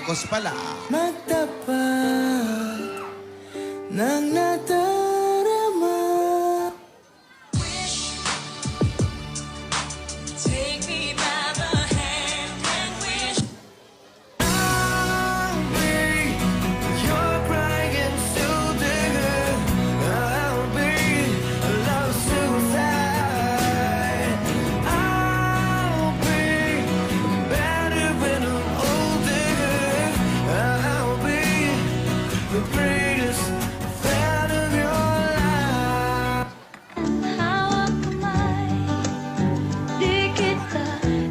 Marcos pala. Magtapat ng nadarama. Take me by the hand and wish. I'll be your crying shoulder. I'll be a love suicide. I'll be better when I'm older. I'll be the greatest fan of your life. Hawak kamay, di kita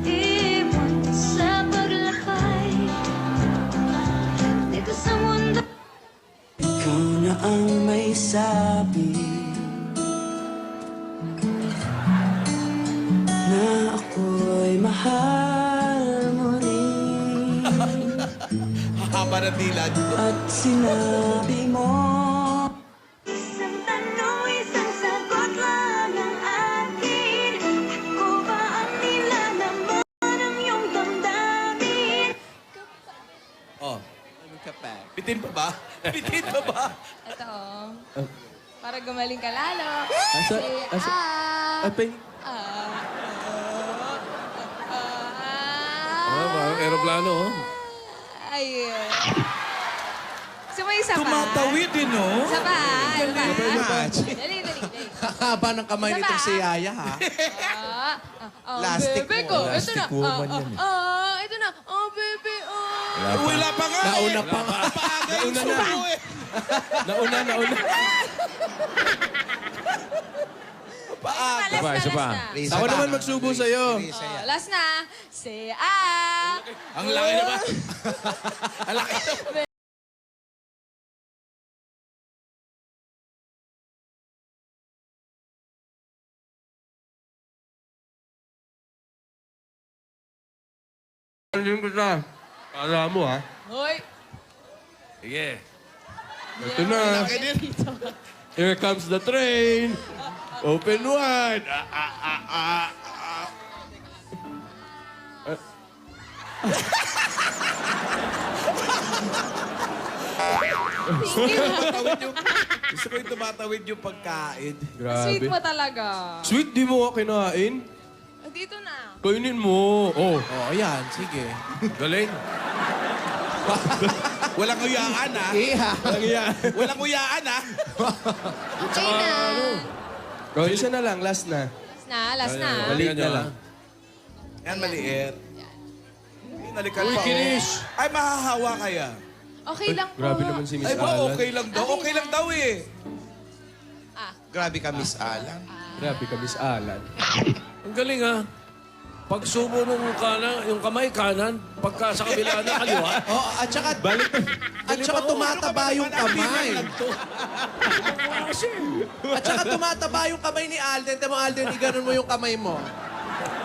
iwan sa paglakay. Dito sa mundo. Ikaw na ang may sabi na ako'y mahal mo rin. Haba na dila dito. At sinabi mo Isang tanong, isang sagot lang ang akin. Ako ba ang nilalaman ng iyong damdamin? Oh. Bitin pa ba? Bitin pa ba? Ito, oh. Para gumaling ka lalo. Asa- Si asa- Apay. Parang aeroplano, oh. Ayun. Gusto mo isa pa? Tumatawid din, no? Isa pa. Isa pa. Match. Dali, dali, dali. Haba ng kamay Isa nitong pa. si Yaya, ha? Plastic bebe mo. ko. Ito na. Plastic woman yan, eh. Ito na. Oh, bebe, oh. Wala pa nga Nauna pa nga. Paaga yung sumo eh. Nauna. Paaga. Isa pa, isa pa. Last Ako naman magsubo sa'yo. na. Last na. Si ah. Ang laki na ba? Ang laki na ba? Ano ko sa? Kala mo, ha? Hoy. Sige. Ito na. Laki din. Here comes the train. Open wide. Tumatawid yung... Gusto ko yung tumatawid yung pagkain. Sweet Grabe. mo talaga. Sweet, di mo ka kinain? Dito na. Kainin mo. Oh, Oh, ayan. Sige. galing. Walang uyaan, ha? Iha. Walang yan. Walang uyaan, ha? Okay na. Oh, isa na lang, last na. Last na. Balik na lang. Yan, maliit. Nalikan Uy, pa. kinis. Ay, mahahawa kaya. Okay lang po. Grabe naman si Miss Ay, ba, Alan. okay lang daw. Okay lang daw eh. Ah. Grabe ka, Miss Alan. Grabe ka, Miss Alan. Ang galing ha. Pag sumo nung kanan, yung kamay kanan, pagka sa kabila na kaliwa, Oh, at saka, tumataba yung kamay. At saka tumataba yung kamay ni Alden. Tama mo, Alden, iganon mo yung kamay mo.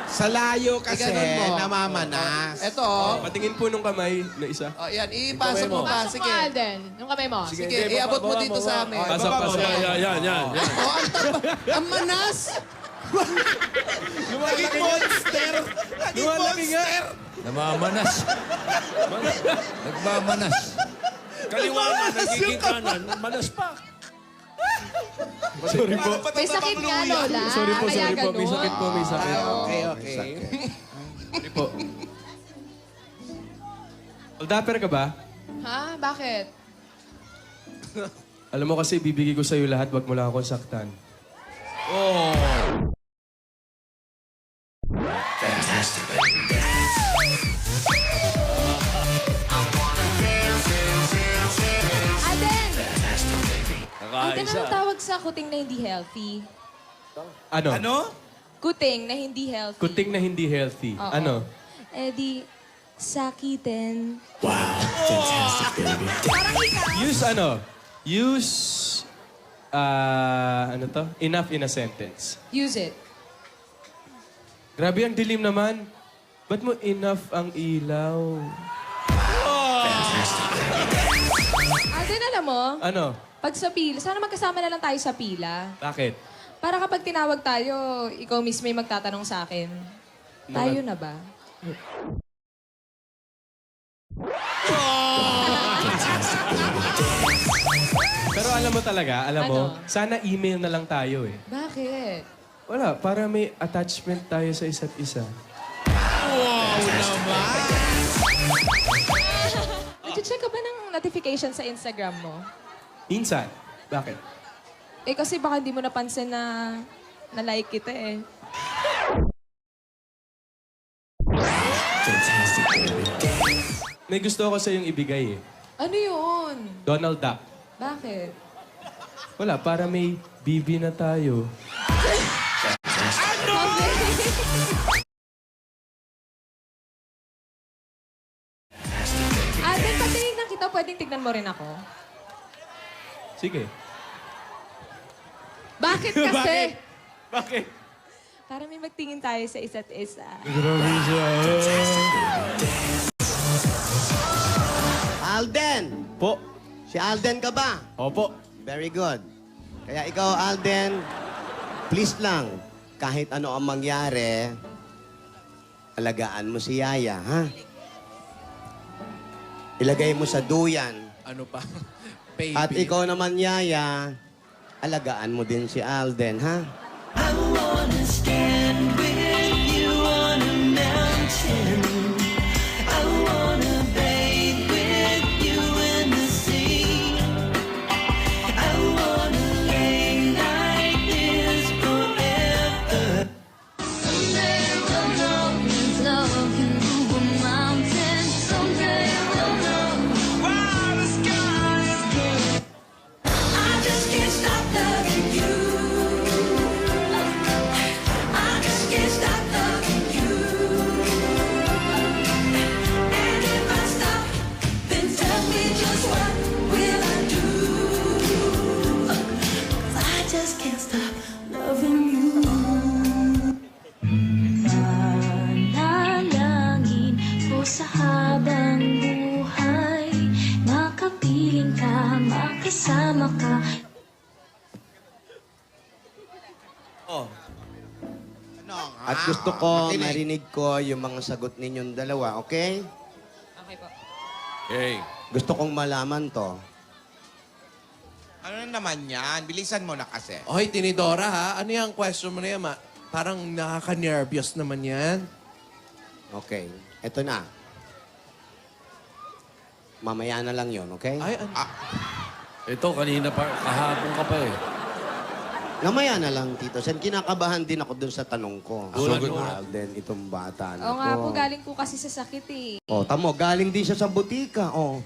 Sa layo kasi, Iganon mo. namamanas. Ito, oh. Patingin po nung kamay na isa. Oh, yan, ipasok mo pa. Pasok mo, Sige. Alden. Yung kamay mo. Sige, iabot mo dito sa amin. Pasok, pasok. yan. Oh, ang taba. Ang manas. Naging monster! Naging Lumalaki nga. monster! namamanas. Nagmamanas. Kaliwa na, nagiging kanan, manas pa. Sorry po. May sakit nga, Lola. Sorry po, Kaya sorry po. May ganun. sakit po, may sakit. Okay. Sorry po. Dapper ka ba? Ha? Bakit? Alam mo kasi, bibigay ko sa'yo lahat, wag mo lang akong saktan. Alden! Alden, Nakaisa. anong tawag sa kuting na hindi healthy? Ano? Ano? Kuting na hindi healthy. Kuting na hindi healthy. Oo. Ano? Eh di, sakitin. Use ano? Use, ano to? Enough in a sentence. Use it. Grabe ang dilim naman. Ba't mo enough ang ilaw? Alden, alam mo, Ano? pag sa pila, sana magkasama na lang tayo sa pila. Bakit? Para kapag tinawag tayo, ikaw mismo yung magtatanong sa akin. Tayo na ba? Pero alam mo talaga, alam mo, Ano? sana email na lang tayo eh. Bakit? Wala, para may attachment tayo sa isa't isa. Nag-check ka ba ng notification sa Instagram mo? Minsan. Bakit? Eh kasi baka hindi mo napansin na na-like kita eh. May gusto ako sa iyong ibigay eh. Ano yun? Donald Duck. Bakit? Wala, para may bibi na tayo. Alden, pag tinignan kita, pwedeng tignan mo rin ako. Sige. Bakit kasi? Bakit? Para may magtingin tayo sa isa't isa. Alden! Po. Si Alden ka ba? Opo. Very good. Kaya ikaw, Alden, please lang, kahit ano ang mangyari, alagaan mo si Yaya, ha? Ilagay mo sa duyan. Ano pa? Baby. At ikaw naman, Yaya, alagaan mo din si Alden, ha? I wanna stand with you on a mountain. I wanna bathe with you in the sea. I wanna lay like this forever. Someday we'll know there's love can move a mountain. Someday we'll know. While the sky is blue, I just can't stop loving you. I just can't stop loving you. And if I stop, then tell me just what will I do? 'Cause I just can't stop loving you. Manalangin ko sa habang buhay, makapiling ka, makasama ka. Oh. At gusto ko marinig ko yung mga sagot ninyong dalawa, okay? Okay po. Okay. Gusto kong malaman to. Ano na naman yan? Bilisan mo na kasi. Oy, Tinidora ha. Ano yung question mo na yan? Parang nakaka-nervyos naman yan. Okay, eto na. Mamaya na lang yon, okay? Ay, ano? Ito, kanina pa, kahapon ka pa eh. Mamaya na lang, Tito Sen. Kinakabahan din ako dun sa tanong ko. Gulat Sugod mo. Alden, itong bata na Oo nga to. po, galing po kasi sa sakit eh. Oh, tamo, galing din siya sa butika, oh.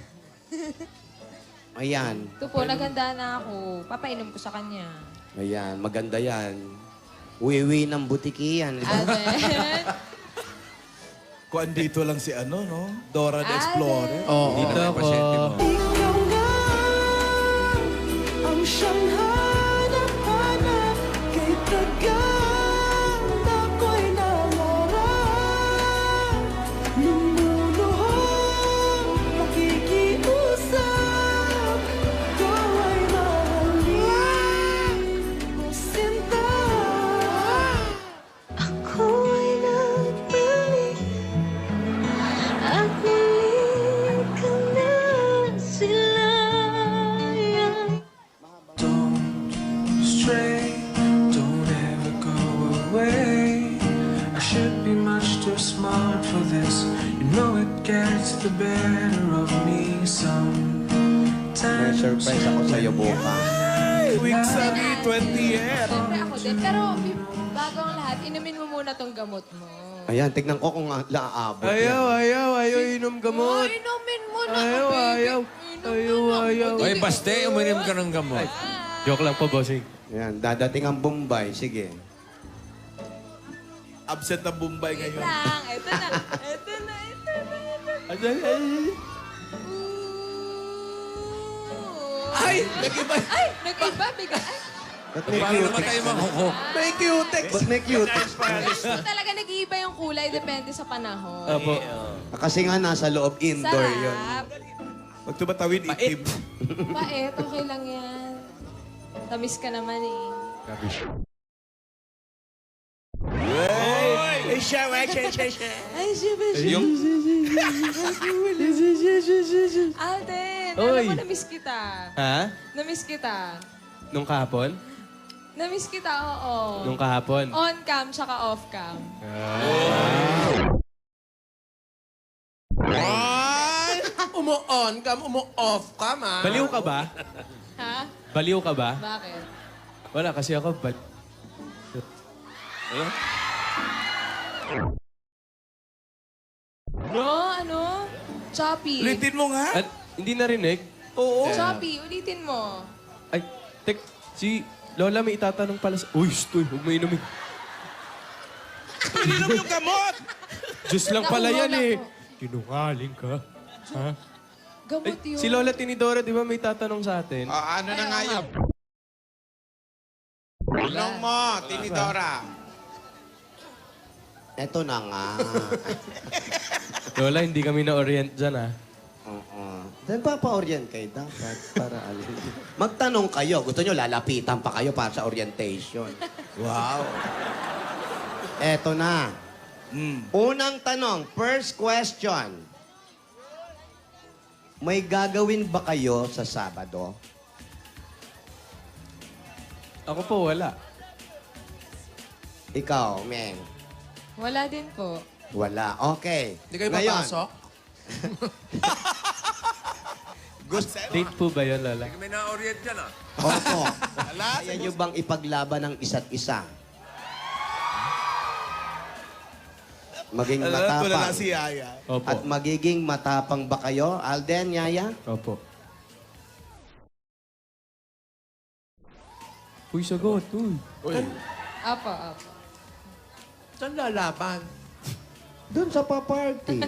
Ayan, Ito po, naganda na ako. Papainom ko sa kanya. ayan, maganda yan. Uwi-uwi ng butiki yan. di ba? Alden. Kung andito lang si ano, no? Dora the Explorer. Oo. Dito ako. Ikaw nga ang siyang hanap-hanap kay tagana ko'y nangarap. Lumuluhang nakikiusap, ikaw ay mahalin mo sinta. Ako'y nagbalik at muling ka na silayan. Don't stray, don't ever go away. I should be much too smart for this. You know it gets the better of me May sometimes. surprise ako sa'yo bukas. Week Sami, 20th. Siyempre ako din. Pero bago ang lahat, inumin mo muna tong gamot mo. Ayan, tignan ko kung laabot Ayaw inom gamot. Inumin mo na, Ayaw, baby. ayaw. Inumin mo na. Ayaw. Ay, baste, uminom ka ng gamot. Joke lang po, bossing. Ayan, dadating ang Bombay. Sige. Absent ng Bombay Wait ngayon. lang. Ito na. Ito na. Ito na. Ito na. Ay! Nag-iba. Ay! Nag-iba. Bigla. Ay! Ba't may Paano naman cutex? tayo manghuko? May cutex. Ba't may cutex? Talaga nag-iiba yung kulay. Depende sa panahon. Apo. Kasi nga nasa loob indoor yun. Sarap. Pag tumatawid, itim. Pait. Okay lang yan. Tamis ka naman eh. Ay, siya, Ay, siya. Alden, Oy. alam mo, na-miss kita. Ha? Na-miss kita. Nung kahapon? Na-miss kita, oo. Nung kahapon? On-cam tsaka off-cam. Ay! Umu-on cam, umu-off cam, ah. Baliw ka ba? Ha? Baliw ka ba? Bakit? Wala, kasi ako Ano? Choppy. Ulitin mo nga. At hindi narinig? Oo. Choppy, ulitin mo. Ay, si Lola may itatanong pala sa... Uy, stoy, huwag mo inumin. Ininom yung gamot. Diyos lang pala yan Nauuna eh. ko. Sinungaling ka. Ha? Gamot yun. Si Lola Tinidora, di ba may tatanong sa atin? Ano na nga yun? Tanong mo, Tinidora. Eto na nga. Lola, hindi kami na-orient dyan, ha? Oo. Nagpapa-orient kayo dapat para alin. Magtanong kayo. Gusto nyo, lalapitan pa kayo para sa orientation. Wow. Eto na. Unang tanong, first question. May gagawin ba kayo sa Sabado? Ako po, wala. Ikaw, Meng. Wala din po. Wala. Okay. Hindi kayo Ngayon, papasok? Date po ba yun, Lola? May na-orient dyan, ah. Opo. Kaya nyo bang ipaglaban ng isa't isa? Maging Alam ko na matapang. lang si Yaya. Opo. At magiging matapang ba kayo, Alden, Yaya? Opo. Uy, sagot. Uy. Apo, apo. Saan lalaban? Doon sa pa-party. Ano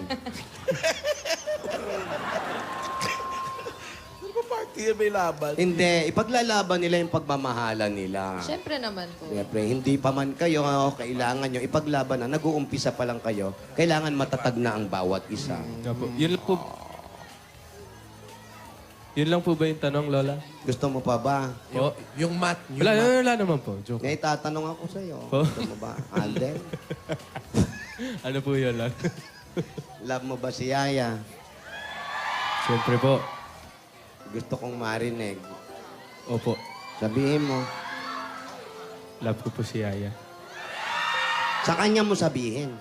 ba party yan may laban? Hindi, ipaglalaban nila yung pagmamahalan nila. Siyempre naman po. Siyempre, hindi pa man kayo, kailangan nyo ipaglaban na. Nag-uumpisa pa lang kayo, kailangan matatag na ang bawat isa. Opo. Yun lang po. Yun lang po ba yung tanong, Lola? Gusto mo pa ba? Po? Yung mat. Yung Wala, mat. wala naman po. Joke. May tatanong ako sa'yo. Po? Gusto mo ba? Alden? Ano po yun, Lola? Love mo ba si Yaya? Siyempre po. Gusto kong marinig. Opo. Sabihin mo. Love ko po si Yaya. Sa kanya mo sabihin.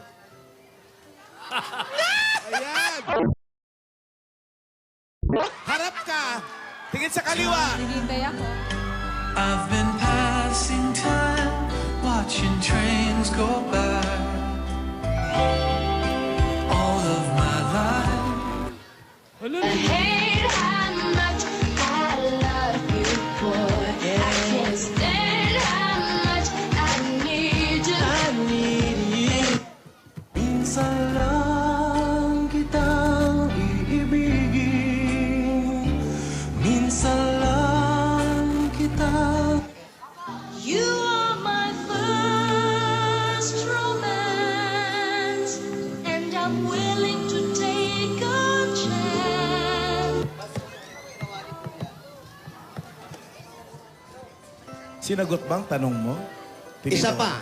Ayan! Harap ka! Tingin sa kaliwa! Naghihintay ako. I've been passing time, watching trains go by. All of my life. Hate how much I love you, boy. I can't stand how much I need you. I need you. Minsan lang kitang iibigin. Minsan lang kitang... You are my first romance, and I'm willing to take a chance. Sinagot bang tanong mo? Isa Tinidora. pa.